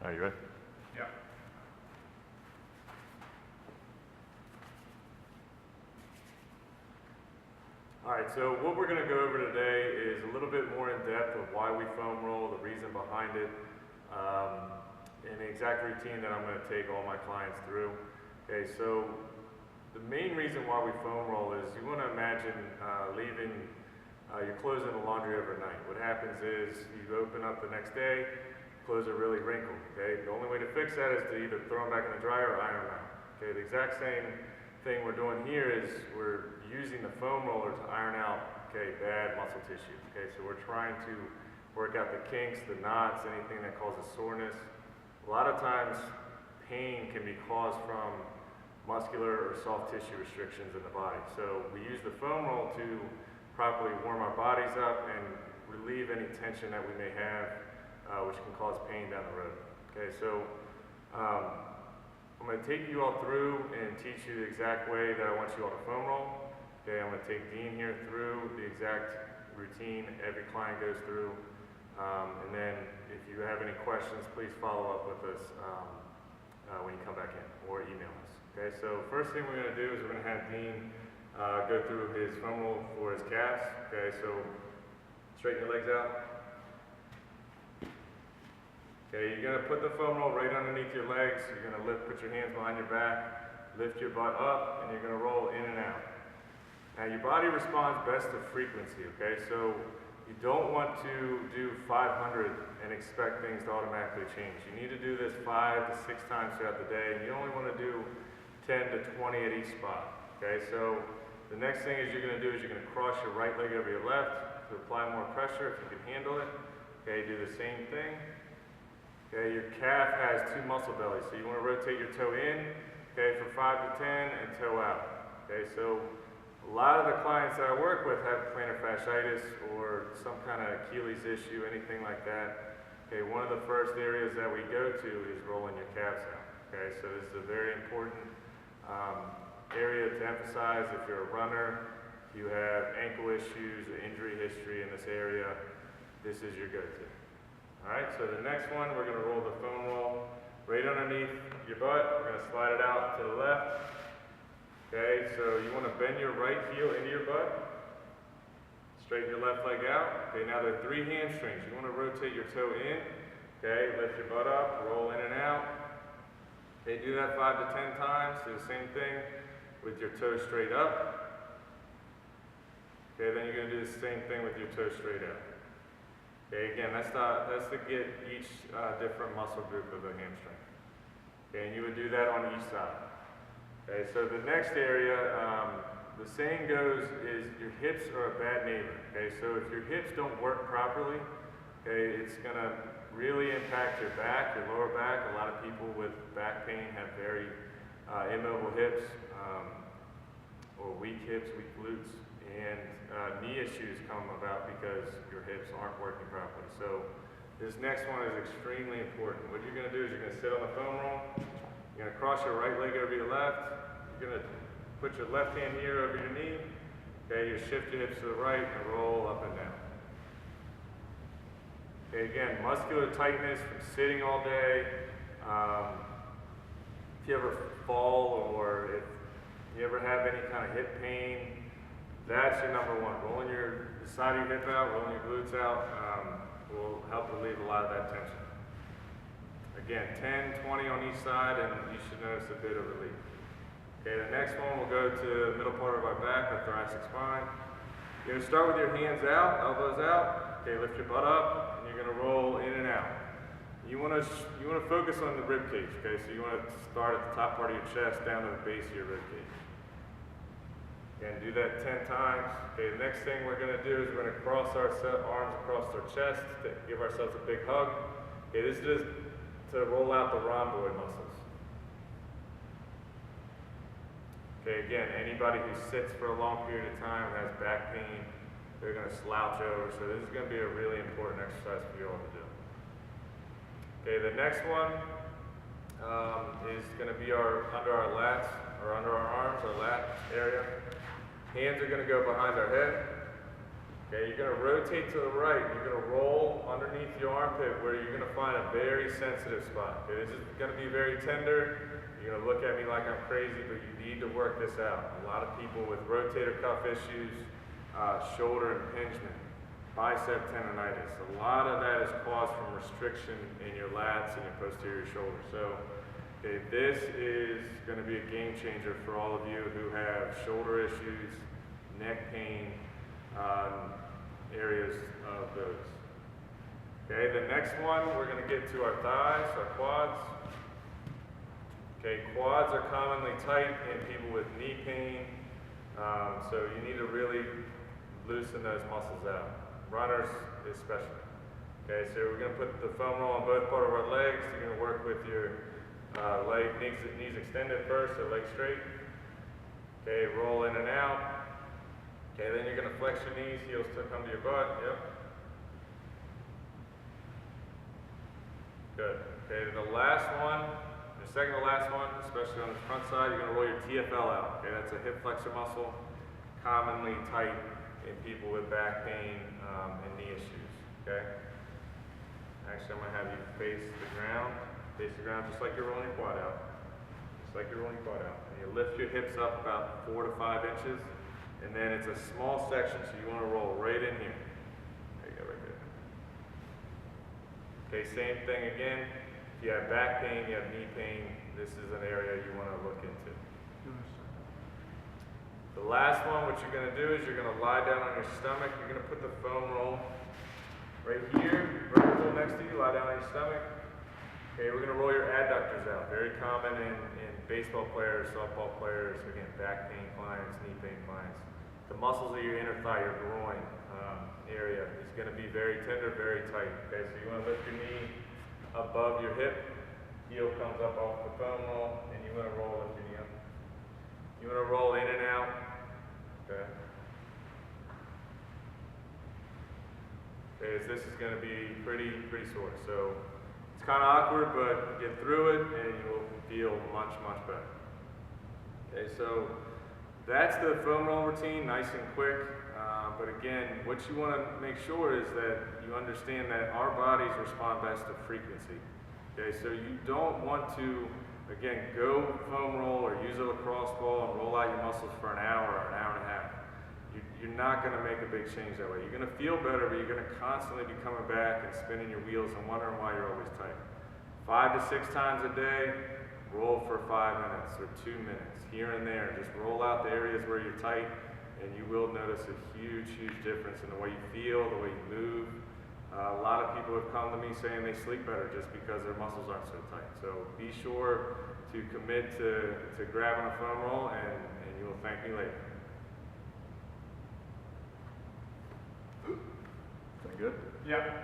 Are you ready? Yeah. All right, so what we're going to go over today is a little bit more in depth of why we foam roll, the reason behind it, and the exact routine that I'm going to take all my clients through. Okay, so the main reason why we foam roll is you want to imagine leaving your clothes in the laundry overnight. What happens is you open up the next day, clothes are really wrinkled. Okay, the only way to fix that is to either throw them back in the dryer or iron them out. Okay, the exact same thing we're doing here is we're using the foam roller to iron out, okay, bad muscle tissue. Okay, so we're trying to work out the kinks, the knots, anything that causes soreness. A lot of times pain can be caused from muscular or soft tissue restrictions in the body. So we use the foam roll to properly warm our bodies up and relieve any tension that we may have, which can cause pain down the road. Okay, so I'm going to take you all through and teach you the exact way that I want you all to foam roll. Okay, I'm going to take Dean here through the exact routine every client goes through. And then if you have any questions, please follow up with us when you come back in or email us. Okay, so first thing we're going to do is we're going to have Dean go through his foam roll for his calves. Okay, so straighten your legs out. Okay, you're going to put the foam roll right underneath your legs. You're going to put your hands behind your back, lift your butt up, and you're going to roll in and out. Now your body responds best to frequency, okay? So you don't want to do 500 and expect things to automatically change. You need to do this 5 to 6 times throughout the day, and you only want to do 10 to 20 at each spot, okay? So the next thing is you're going to do is you're going to cross your right leg over your left to apply more pressure if you can handle it. Okay, do the same thing. Okay, your calf has 2 muscle bellies, so you want to rotate your toe in, okay, for 5 to 10 and toe out. Okay, so a lot of the clients that I work with have plantar fasciitis or some kind of Achilles issue, anything like that. Okay, one of the first areas that we go to is rolling your calves out. Okay, so this is a very important area to emphasize. If you're a runner, you have ankle issues, injury history in this area, this is your go-to. All right, so the next one, we're going to roll the foam roll right underneath your butt. We're going to slide it out to the left. Okay, so you want to bend your right heel into your butt. Straighten your left leg out. Okay, now there are 3 hamstrings. You want to rotate your toe in. Okay, lift your butt up, roll in and out. Okay, do that 5 to 10 times. Do the same thing with your toe straight up. Okay, then you're going to do the same thing with your toe straight out. Okay, again, that's to get each different muscle group of the hamstring. Okay, and you would do that on each side. Okay, so the next area, the saying goes is your hips are a bad neighbor. Okay, so if your hips don't work properly, okay, it's going to really impact your back, your lower back. A lot of people with back pain have very immobile hips, or weak hips, weak glutes. And knee issues come about because your hips aren't working properly. So this next one is extremely important. What you're going to do is you're going to sit on the foam roll. You're going to cross your right leg over your left. You're going to put your left hand here over your knee. Okay, you shift your hips to the right and roll up and down. Okay, again, muscular tightness from sitting all day. If you ever fall or if you ever have any kind of hip pain, that's your number one. Rolling the side of your hip out, rolling your glutes out will help relieve a lot of that tension. Again, 10, 20 on each side, and you should notice a bit of relief. Okay, the next one will go to the middle part of our back, our thoracic spine. You're going to start with your hands out, elbows out. Okay, lift your butt up, and you're going to roll in and out. You want to focus on the rib cage. Okay, so you want to start at the top part of your chest down to the base of your rib cage. And do that 10 times. Okay, the next thing we're going to do is we're going to cross our arms across our chest to give ourselves a big hug. Okay, this is just to roll out the rhomboid muscles. Okay, again, anybody who sits for a long period of time and has back pain, they're going to slouch over. So this is going to be a really important exercise for you all to do. Okay, the next one is going to be under our lats, or under our arms, our lat area. Hands are going to go behind our head. Okay, you're gonna rotate to the right. You're gonna roll underneath your armpit where you're gonna find a very sensitive spot. Okay, this is gonna be very tender. You're gonna look at me like I'm crazy, but you need to work this out. A lot of people with rotator cuff issues, shoulder impingement, bicep tendonitis. A lot of that is caused from restriction in your lats and your posterior shoulder. So, okay, this is gonna be a game changer for all of you who have shoulder issues, neck pain, areas of those. Okay, the next one, we're going to get to our thighs, our quads. Okay, quads are commonly tight in people with knee pain, so you need to really loosen those muscles out. Runners especially. Okay, so we're going to put the foam roll on both part of our legs. You're going to work with your knees extended first, so legs straight. Okay, roll in and out. Okay, then you're going to flex your knees, heels to come to your butt. Yep. Good. Okay, the last one, the second to last one, especially on the front side, you're going to roll your TFL out. Okay, that's a hip flexor muscle, commonly tight in people with back pain and knee issues. Okay. Actually, I'm going to have you face the ground just like you're rolling your quad out. Just like you're rolling your quad out. And you lift your hips up about 4 to 5 inches. And then it's a small section, so you want to roll right in here. There you go, right there. Okay, same thing again. If you have back pain, you have knee pain, this is an area you want to look into. The last one, what you're going to do is you're going to lie down on your stomach. You're going to put the foam roll right here, vertical next to you, lie down on your stomach. Okay, we're going to roll your adductors out. Very common in baseball players, softball players, again, back pain clients, knee pain clients. The muscles of your inner thigh, your groin area is going to be very tender, very tight. Okay, so you want to lift your knee above your hip, heel comes up off the foam roll, and you want to roll, lift your knee up. You want to roll in and out. Okay. Okay, so this is going to be pretty sore. So it's kind of awkward, but get through it, and you'll feel much better. Okay, so that's the foam roll routine, nice and quick. But again, what you want to make sure is that you understand that our bodies respond best to frequency. Okay, so you don't want to, again, go foam roll or use a lacrosse ball and roll out your muscles for an hour or an hour and a half. You're not going to make a big change that way. You're going to feel better, but you're going to constantly be coming back and spinning your wheels and wondering why you're always tight. 5 to 6 times a day, roll for 5 minutes or 2 minutes, here and there. Just roll out the areas where you're tight, and you will notice a huge difference in the way you feel, the way you move. A lot of people have come to me saying they sleep better just because their muscles aren't so tight. So be sure to commit to grabbing a foam roll, and you will thank me later. Is that good? Yeah.